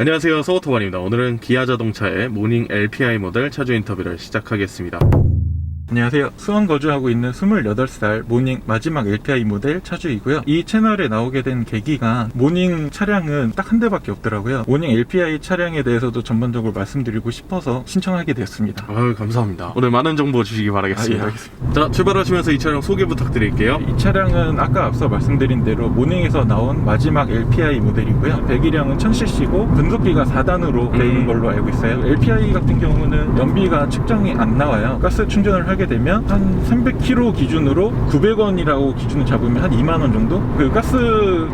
안녕하세요, 서오토반입니다. 오늘은 기아 자동차의 모닝 LPI 모델 차주 인터뷰를 시작하겠습니다. 안녕하세요. 수원 거주하고 있는 28살 모닝 마지막 LPI 모델 차주이고요. 이 채널에 나오게 된 계기가 모닝 차량은 딱 한 대밖에 없더라고요. 모닝 LPI 차량에 대해서도 전반적으로 말씀드리고 싶어서 신청하게 됐습니다. 아유, 감사합니다. 오늘 많은 정보 주시기 바라겠습니다. 예, 알겠습니다. 자, 출발하시면서 이 차량 소개 부탁드릴게요. 이 차량은 아까 앞서 말씀드린 대로 모닝에서 나온 마지막 LPI 모델이고요. 배기량은 1000cc고 분속기가 4단으로 되어 있는 걸로 알고 있어요. LPI 같은 경우는 연비가 측정이 안 나와요. 가스 충전을 하게 되면 한 300km 기준으로 900원이라고 기준을 잡으면 한 2만원 정도? 그 가스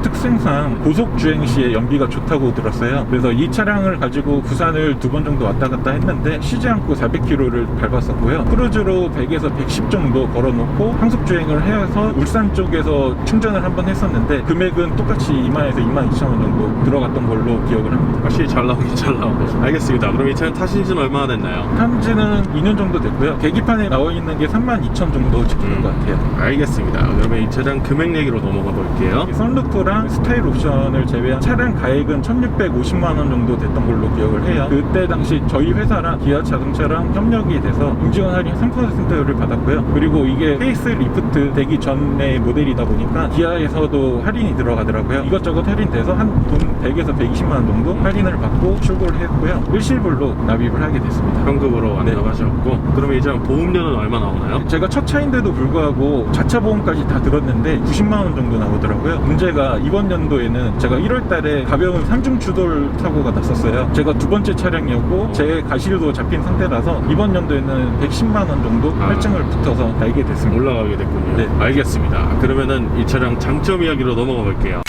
특성상 고속 주행 시에 연비가 좋다고 들었어요. 그래서 이 차량을 가지고 부산을 2번 정도 왔다 갔다 했는데 쉬지 않고 400km를 밟았었고요. 크루즈로 100에서 110 정도 걸어놓고 항속 주행을 해서 울산 쪽에서 충전을 한번 했었는데 금액은 똑같이 2만에서 22,000원 정도 들어갔던 걸로 기억을 합니다. 확실히 잘 나오긴 잘 나오네. 알겠습니다. 그럼 이 차량 타신 지는 얼마나 됐나요? 탄지는 2년 정도 됐고요. 계기판에 나와 있는 게 32,000 정도 찍히는 것 같아요. 알겠습니다. 그러면 이 차량 금액 얘기로 넘어가 볼게요. 선루프랑 스타일 옵션을 제외한 차량 가액은 1,650만원 정도 됐던 걸로 기억을 해요. 그때 당시 저희 회사랑 기아 자동차랑 협력이 돼서 임직원 할인 3%를 받았고요. 그리고 이게 페이스 리프트 되기 전의 모델이다 보니까 기아에서도 할인이 들어가더라고요. 이것저것 할인돼서 한 돈 100에서 120만원 정도 할인을 받고 출고를 했고요. 일시불로 납입을 하게 됐습니다. 현금으로 완납하셨고, 그러면 이 차량 보험료는 얼마 나오나요? 제가 첫 차인데도 불구하고 자차 보험까지 다 들었는데 90만원 정도 나오더라고요. 문제가 이번 연도에는 제가 1월달에 가벼운 삼중 추돌 사고가 났었어요. 제가 두 번째 차량이었고 제 가실도 잡힌 상태라서 이번 연도에는 110만원 정도 할증을 붙어서 달게 됐습니다. 올라가게 됐군요. 네. 알겠습니다. 그러면은 이 차량 장점 이야기로 넘어가 볼게요.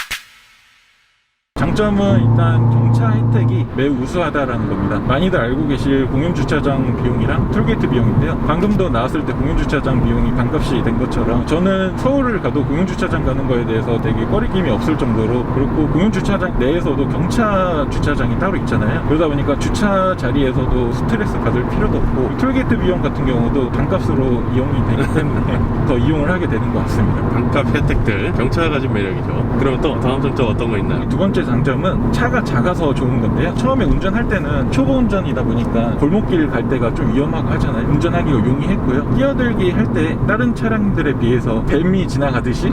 장점은 일단 경차 혜택이 매우 우수하다라는 겁니다. 많이들 알고 계실 공용주차장 비용이랑 톨게이트 비용인데요. 방금도 나왔을 때 공용주차장 비용이 반값이 된 것처럼 저는 서울을 가도 공용주차장 가는 거에 대해서 되게 꺼리낌이 없을 정도로, 그렇고 공용주차장 내에서도 경차 주차장이 따로 있잖아요. 그러다 보니까 주차 자리에서도 스트레스 받을 필요도 없고 톨게이트 비용 같은 경우도 반값으로 이용이 되기 때문에 더 이용을 하게 되는 것 같습니다. 반값 혜택들, 경차가 가진 매력이죠. 그러면 또 다음 장점 어떤 거 있나요? 두 번째 장점은 차가 작아서 좋은 건데요. 처음에 운전할 때는 초보 운전이다 보니까 골목길 갈 때가 좀 위험하고 하잖아요. 운전하기가 용이했고요. 끼어들기 할 때 다른 차량들에 비해서 뱀이 지나가듯이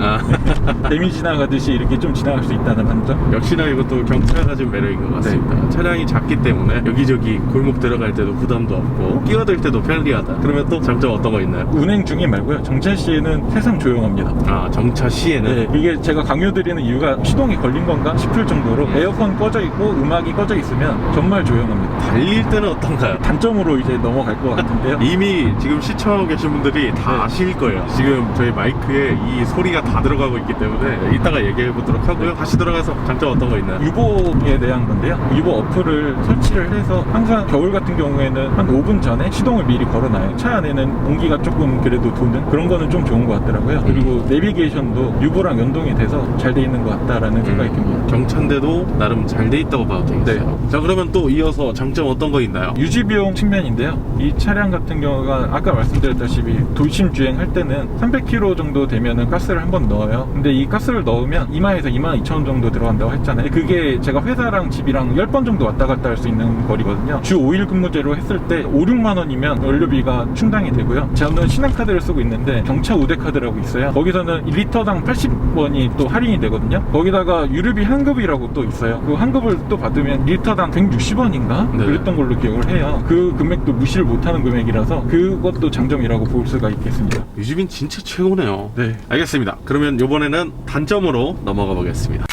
뱀이 지나가듯이 이렇게 좀 지나갈 수 있다는 장점. 역시나 이것도 경차가 가진 매력인 것 같습니다. 네. 차량이 작기 때문에 여기저기 골목 들어갈 때도 부담도 없고 끼어들 때도 편리하다. 그러면 또 장점 어떤 거 있나요? 운행 중에 말고요. 정차 시에는 세상 조용합니다. 아, 정차 시에는? 네, 이게 제가 강요드리는 이유가 시동이 걸린 건가 싶을 정도로 에어컨 꺼져 있고 음악이 꺼져 있으면 정말 조용합니다. 달릴 때는 어떤가요? 단점으로 이제 넘어갈 것 같은데요. 이미 지금 시청하고 계신 분들이 다 아실 거예요. 지금 저희 마이크에 이 소리가 다 들어가고 있기 때문에 이따가 얘기해 보도록 하고요. 다시 들어가서 장점 어떤 거 있나요? 유보에 대한 건데요. 유보 어플을 설치를 해서 항상 겨울 같은 경우에는 한 5분 전에 시동을 미리 걸어놔요. 차 안에는 공기가 조금 그래도 도는 그런 거는 좀 좋은 것 같더라고요. 그리고 내비게이션도 유보랑 연동이 돼서 잘 돼 있는 것 같다라는 생각이 듭니다. 경차인데도 나름 잘 돼 있다고 봐도 되겠어요. 자, 그러면 또 이어서 장점 어떤 거 있나요? 유지 비용 측면인데요. 이 차량 같은 경우가 아까 말씀드렸다시피 도심 주행할 때는 300km 정도 되면은 가스를 한번 넣어요. 근데 이 가스를 넣으면 2만에서 22,000원 정도 들어간다고 했잖아요. 그게 제가 회사랑 집이랑 10번 정도 왔다 갔다 할 수 있는 거리거든요. 주 5일 근무제로 했을 때 5, 6만원이면 연료비가 충당이 되고요. 저는 신한카드를 쓰고 있는데 경차 우대카드라고 있어요. 거기서는 1리터당 80원이 또 할인이 되거든요. 거기다가 유류비 환급이라고 또 있어요. 그 환급을 또 받으면 리터당 160원인가? 네. 그랬던 걸로 기억을 해요. 그 금액도 무시를 못하는 금액이라서 그것도 장점이라고 볼 수가 있겠습니다. 유지빈 진짜 최고네요. 네. 알겠습니다. 그러면 이번에는 단점으로 넘어가 보겠습니다.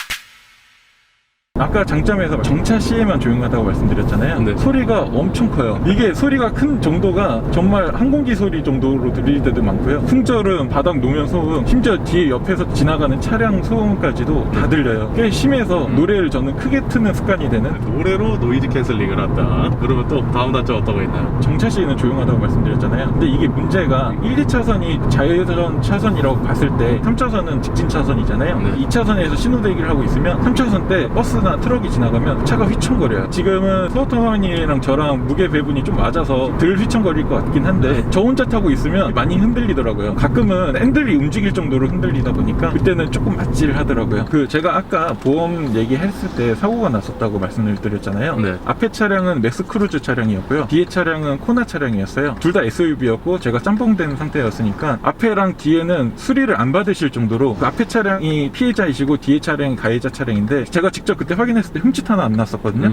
아까 장점에서 정차 시에만 조용하다고 말씀드렸잖아요. 네. 소리가 엄청 커요. 이게 소리가 큰 정도가 정말 항공기 소리 정도로 들릴 때도 많고요. 풍절음, 바닥 노면 소음, 심지어 뒤에 옆에서 지나가는 차량 소음까지도 다 들려요. 꽤 심해서 노래를 저는 크게 트는 습관이 되는. 노래로 노이즈 캔슬링을 한다. 그러면 또 다음 단점 어떤 거 있나요? 정차 시에는 조용하다고 말씀드렸잖아요. 근데 이게 문제가 1, 2차선이 자유전 차선이라고 봤을 때 3차선은 직진 차선이잖아요. 네. 2차선에서 신호대기를 하고 있으면 3차선 때 버스나 버스나 트럭이 지나가면 차가 휘청거려요. 지금은 소토마니랑 저랑 무게 배분이 좀 맞아서 덜 휘청거릴 것 같긴 한데 저 혼자 타고 있으면 많이 흔들리더라고요. 가끔은 핸들이 움직일 정도로 흔들리다 보니까 그때는 조금 아찔하더라고요. 제가 아까 보험 얘기했을 때 사고가 났었다고 말씀을 드렸잖아요. 네. 앞에 차량은 맥스크루즈 차량이었고요. 뒤에 차량은 코나 차량이었어요. 둘 다 SUV였고 제가 짬뽕된 상태였으니까 앞에랑 뒤에는 수리를 안 받으실 정도로 그 앞에 차량이 피해자이시고 뒤에 차량이 가해자 차량인데 제가 직접 그때 확인했을 때 흠칫 하나 안 났었거든요.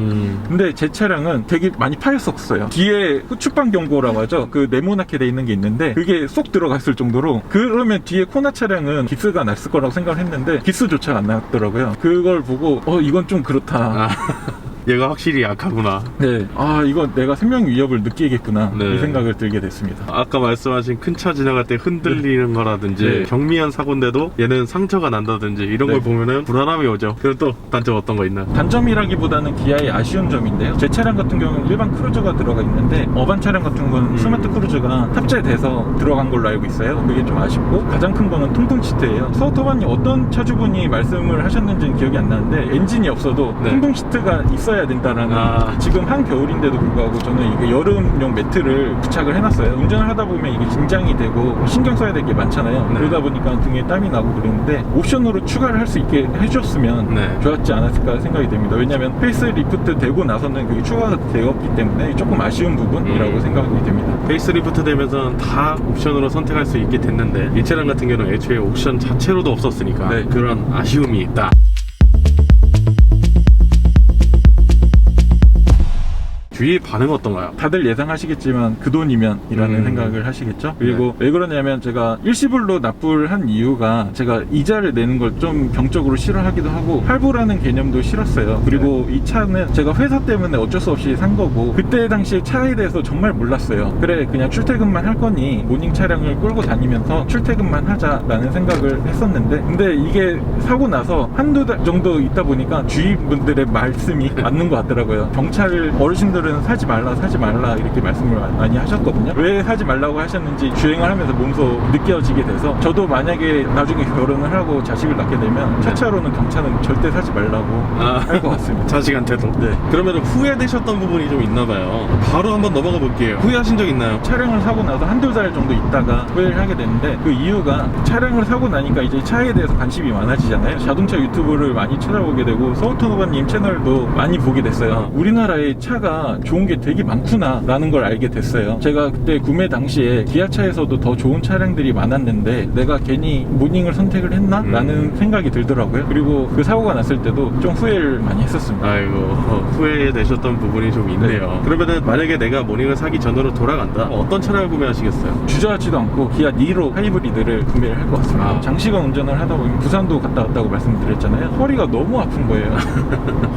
근데 제 차량은 되게 많이 파였었어요. 뒤에 후축방 경고라고 하죠. 그 네모나게 돼 있는 게 있는데 그게 쏙 들어갔을 정도로, 그러면 뒤에 코나 차량은 기스가 났을 거라고 생각을 했는데 기스조차 안 났더라고요. 그걸 보고 이건 좀 그렇다. 얘가 확실히 약하구나. 네. 이거 내가 생명 위협을 느끼겠구나. 네. 이 생각을 들게 됐습니다. 아까 말씀하신 큰 차 지나갈 때 흔들리는 거라든지 네. 경미한 사고인데도 얘는 상처가 난다든지 이런 네. 걸 보면은 불안함이 오죠. 그럼 또 단점 어떤 거 있나요? 단점이라기보다는 기아의 아쉬운 점인데요. 제 차량 같은 경우는 일반 크루저가 들어가 있는데 어반 차량 같은 건 스마트 크루저가 탑재돼서 들어간 걸로 알고 있어요. 그게 좀 아쉽고, 가장 큰 거는 통풍 시트예요. 서토바님 어떤 차주분이 말씀을 하셨는지는 기억이 안 나는데 엔진이 없어도 네. 통풍 시트가 있어야 된다라는, 지금 한겨울인데도 불구하고 저는 이게 여름용 매트를 부착을 해놨어요. 운전을 하다 보면 이게 긴장이 되고 신경 써야 될 게 많잖아요. 네. 그러다 보니까 등에 땀이 나고 그러는데 옵션으로 추가를 할 수 있게 해줬으면 네. 좋았지 않았을까 생각이 됩니다. 왜냐면 페이스 리프트 되고 나서는 그게 추가가 되었기 때문에 조금 아쉬운 부분이라고 생각이 됩니다. 페이스리프트 되면서는 다 옵션으로 선택할 수 있게 됐는데 이 차량 같은 경우는 애초에 옵션 자체로도 없었으니까 네. 그런 아쉬움이 있다. 주위 반응 어떤가요? 다들 예상하시겠지만 그 돈이면 이라는 생각을 하시겠죠. 그리고 왜 그러냐면 제가 일시불로 납부를 한 이유가 제가 이자를 내는 걸 좀 병적으로 싫어하기도 하고 할부라는 개념도 싫었어요. 그리고 이 차는 제가 회사 때문에 어쩔 수 없이 산 거고 그때 당시에 차에 대해서 정말 몰랐어요. 그래 그냥 출퇴근만 할 거니 모닝 차량을 끌고 다니면서 출퇴근만 하자라는 생각을 했었는데, 근데 이게 사고 나서 한두 달 정도 있다 보니까 주위 분들의 말씀이 맞는 것 같더라고요. 경찰 어르신들은 사지 말라 이렇게 말씀을 많이 하셨거든요. 왜 사지 말라고 하셨는지 주행을 하면서 몸소 느껴지게 돼서, 저도 만약에 나중에 결혼을 하고 자식을 낳게 되면 차차로는 경차는 절대 사지 말라고 할 것 같습니다. 자식한테도? 네. 그러면 후회되셨던 부분이 좀 있나 봐요. 바로 한번 넘어가 볼게요. 후회하신 적 있나요? 차량을 사고 나서 한두 달 정도 있다가 후회를 하게 되는데, 그 이유가 차량을 사고 나니까 이제 차에 대해서 관심이 많아지잖아요. 자동차 유튜브를 많이 찾아보게 되고 서울토너바님 채널도 많이 보게 됐어요. 우리나라에 차가 좋은 게 되게 많구나 라는 걸 알게 됐어요. 제가 그때 구매 당시에 기아차에서도 더 좋은 차량들이 많았는데 내가 괜히 모닝을 선택을 했나? 라는 생각이 들더라고요. 그리고 그 사고가 났을 때도 좀 후회를 많이 했었습니다. 아이고, 후회되셨던 부분이 좀 있네요. 네. 그러면은 만약에 내가 모닝을 사기 전으로 돌아간다? 어떤 차량을 구매하시겠어요? 주저하지도 않고 기아 니로 하이브리드를 구매를 할 것 같습니다. 장시간 운전을 하다 보면 부산도 갔다 왔다고 말씀드렸잖아요. 허리가 너무 아픈 거예요.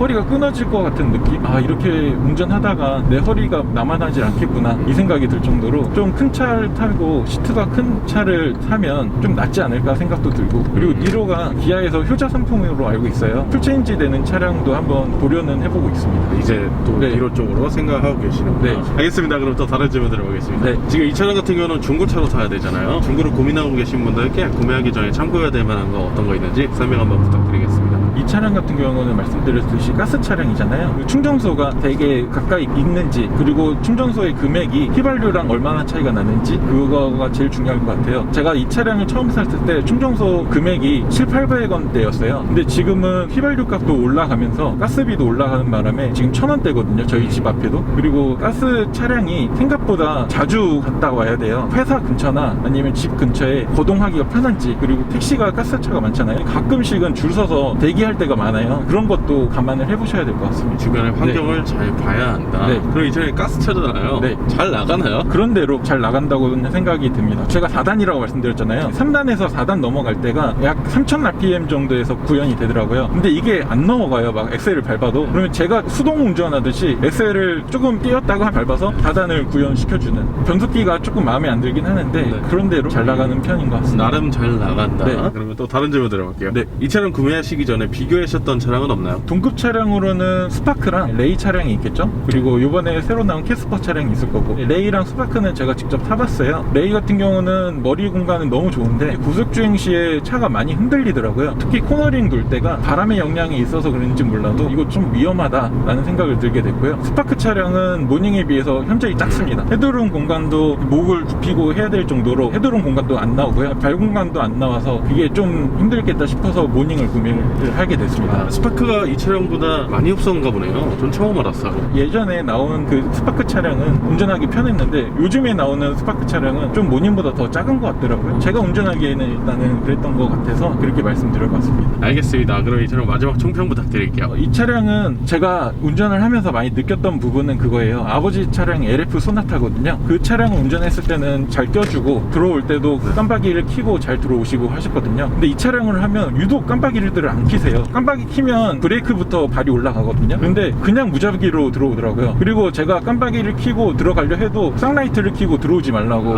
허리가 끊어질 것 같은 느낌? 이렇게 운전하다가 내 허리가 남아나질 않겠구나 이 생각이 들 정도로 좀 큰 차를 타고 시트가 큰 차를 타면 좀 낫지 않을까 생각도 들고, 그리고 니로가 기아에서 효자 상품으로 알고 있어요. 풀체인지 되는 차량도 한번 보려는 해보고 있습니다. 이제 또 네. 니로 쪽으로 생각하고 계시는구나. 네. 알겠습니다. 그럼 또 다른 질문 들어보겠습니다. 네. 지금 이 차량 같은 경우는 중고차로 사야 되잖아요. 중고를 고민하고 계신 분들께 구매하기 전에 참고해야 될 만한 거 어떤 거 있는지 설명 한번 부탁드리겠습니다. 이 차량 같은 경우는 말씀드렸듯이 가스 차량이잖아요. 충전소가 되게 가까이 있는지, 그리고 충전소의 금액이 휘발유랑 얼마나 차이가 나는지, 그거가 제일 중요할 것 같아요. 제가 이 차량을 처음 샀을 때 충전소 금액이 700~800원대였어요. 근데 지금은 휘발유 값도 올라가면서 가스비도 올라가는 바람에 지금 1000원대거든요. 저희 집 앞에도. 그리고 가스 차량이 생각보다 자주 갔다 와야 돼요. 회사 근처나 아니면 집 근처에 거동하기가 편한지, 그리고 택시가 가스차가 많잖아요. 가끔씩은 줄 서서 대기할 때가 많아요. 그런 것도 감안을 해보셔야 될 것 같습니다. 주변의 환경을 잘 봐야 한다. 네. 그럼 이 차량이 가스차잖아요. 네. 잘 나가나요? 그런 대로 잘 나간다고는 생각이 듭니다. 제가 4단이라고 말씀드렸잖아요. 3단에서 4단 넘어갈 때가 약 3000rpm 정도에서 구현이 되더라고요. 근데 이게 안 넘어가요. 막 엑셀을 밟아도. 그러면 제가 수동 운전하듯이 엑셀을 조금 띄었다가 밟아서 4단을 구현시켜주는, 변속기가 조금 마음에 안 들긴 하는데 네. 그런 대로 잘 나가는 편인 것 같습니다. 나름 잘 나간다. 네. 그러면 또 다른 질문 들어볼게요. 네. 이 차량 구매하시기 전에 비교하셨던 차량은 없나요? 동급 차량으로는 스파크랑 레이 차량이 있겠죠. 그리고 이번에 새로 나온 캐스퍼 차량이 있을 거고, 레이랑 스파크는 제가 직접 타봤어요. 레이 같은 경우는 머리 공간은 너무 좋은데 고속주행 시에 차가 많이 흔들리더라고요. 특히 코너링 돌 때가 바람의 영향이 있어서 그런지 몰라도 이거 좀 위험하다라는 생각을 들게 됐고요. 스파크 차량은 모닝에 비해서 현저히 작습니다. 헤드룸 공간도 목을 굽히고 해야 될 정도로 헤드룸 공간도 안 나오고요. 발 공간도 안 나와서 그게 좀 힘들겠다 싶어서 모닝을 구매를 하게 됐습니다. 스파크가 이 차량보다 많이 흡수한가 보네요. 전 처음 알았어요. 예전에 나온 그 스파크 차량은 운전하기 편했는데 요즘에 나오는 스파크 차량은 좀 모닝보다 더 작은 것 같더라고요. 제가 운전하기에는 일단은 그랬던 것 같아서 그렇게 말씀드려봤습니다. 알겠습니다. 그럼 이 차량 마지막 총평 부탁드릴게요. 이 차량은 제가 운전을 하면서 많이 느꼈던 부분은 그거예요. 아버지 차량이 LF 소나타거든요. 그 차량을 운전했을 때는 잘 껴주고 들어올 때도 깜빡이를 켜고 잘 들어오시고 하셨거든요. 근데 이 차량을 하면 유독 깜빡이를 안 켜세요. 깜빡이 켜면 브레이크부터 발이 올라가거든요. 근데 그냥 무작위로 들어오더라고요. 그리고 제가 깜빡이를 켜고 들어가려 해도 쌍라이트를 켜고 들어오지 말라고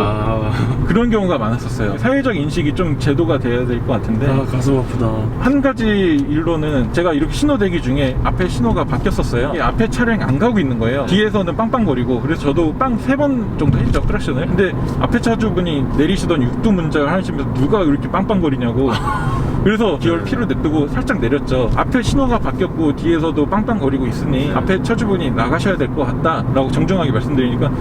그런 경우가 많았었어요. 사회적 인식이 좀 제도가 돼야 될 것 같은데 가슴 아프다. 한 가지 일로는 제가 이렇게 신호 대기 중에 앞에 신호가 바뀌었었어요. 이 앞에 차량이 안 가고 있는 거예요. 뒤에서는 빵빵거리고, 그래서 저도 빵 3번 정도 했죠, 크랙션을. 근데 앞에 차주분이 내리시던 육두문자를 하시면서 누가 이렇게 빵빵거리냐고 그래서 기어를 피로 냅두고 살짝 내렸죠. 앞에 신호가 바뀌었고 뒤에서도 빵빵거리고 있으니 앞에 차주분이 나가셔야 될 것 같다 라고 정중하게 말씀드리니까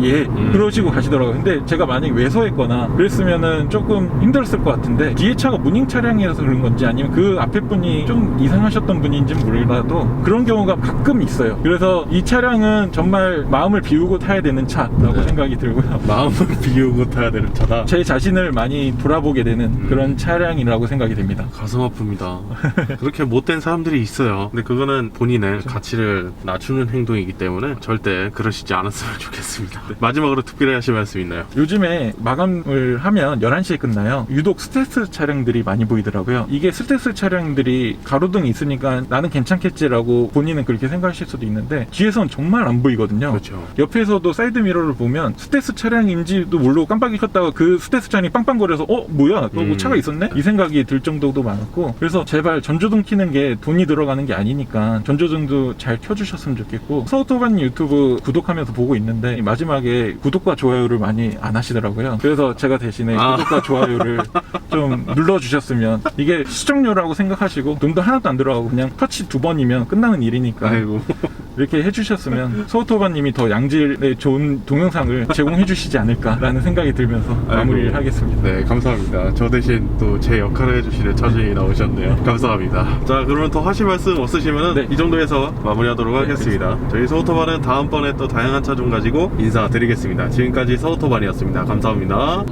예 그러시고 가시더라고요. 근데 제가 만약에 외소했거나 그랬으면은 조금 힘들었을 것 같은데, 뒤에 차가 무닝 차량이라서 그런 건지 아니면 그 앞에 분이 좀 이상하셨던 분인지는 몰라도 그런 경우가 가끔 있어요. 그래서 이 차량은 정말 마음을 비우고 타야 되는 차라고 생각이 들고요. 마음을 비우고 타야 되는 차다. 제 자신을 많이 돌아보게 되는 그런 차량이라고 생각이 됩니다. 가슴 아픕니다. 그렇게 못된 사람들이 있어요. 근데 그거는 본인의 가치를 낮추는 행동이기 때문에 절대 그러시지 않았으면 좋겠습니다. 네. 마지막으로 특별히 하실 말씀 있나요? 요즘에 마감을 하면 11시에 끝나요. 유독 스텔스 차량들이 많이 보이더라고요. 이게 스텔스 차량들이 가로등이 있으니까 나는 괜찮겠지라고 본인은 그렇게 생각하실 수도 있는데 뒤에서는 정말 안 보이거든요. 그렇죠. 옆에서도 사이드 미러를 보면 스텔스 차량인지도 모르고 깜빡이 켰다가 그 스텔스 차량이 빵빵거려서 뭐야? 또 뭐 차가 있었네? 이 생각이 들 정도도 많았고, 그래서 제발 전조등 켜는 게 돈이 들어가는 게 아니니까 전조등도 잘 켜주셨으면 좋겠고, 서우토바님 유튜브 구독하면서 보고 있는데 마지막에 구독과 좋아요를 많이 안 하시더라고요. 그래서 제가 대신에 구독과 좋아요를 좀 눌러주셨으면, 이게 수정료라고 생각하시고 돈도 하나도 안 들어가고 그냥 터치 2번이면 끝나는 일이니까 아이고. 이렇게 해주셨으면 서우토바님이 더 양질의 좋은 동영상을 제공해 주시지 않을까라는 생각이 들면서 마무리를 하겠습니다. 네, 감사합니다. 저 대신 또 제 역할을 해주시는 차주인이 나오셨네요. 감사합니다. 자, 그러면 더 하실 말씀 없으시면 이 정도에서 마무리하도록 하겠습니다. 저희 서우토반은 다음번에 또 다양한 차 좀 가지고 인사드리겠습니다. 지금까지 서우토반이었습니다. 감사합니다.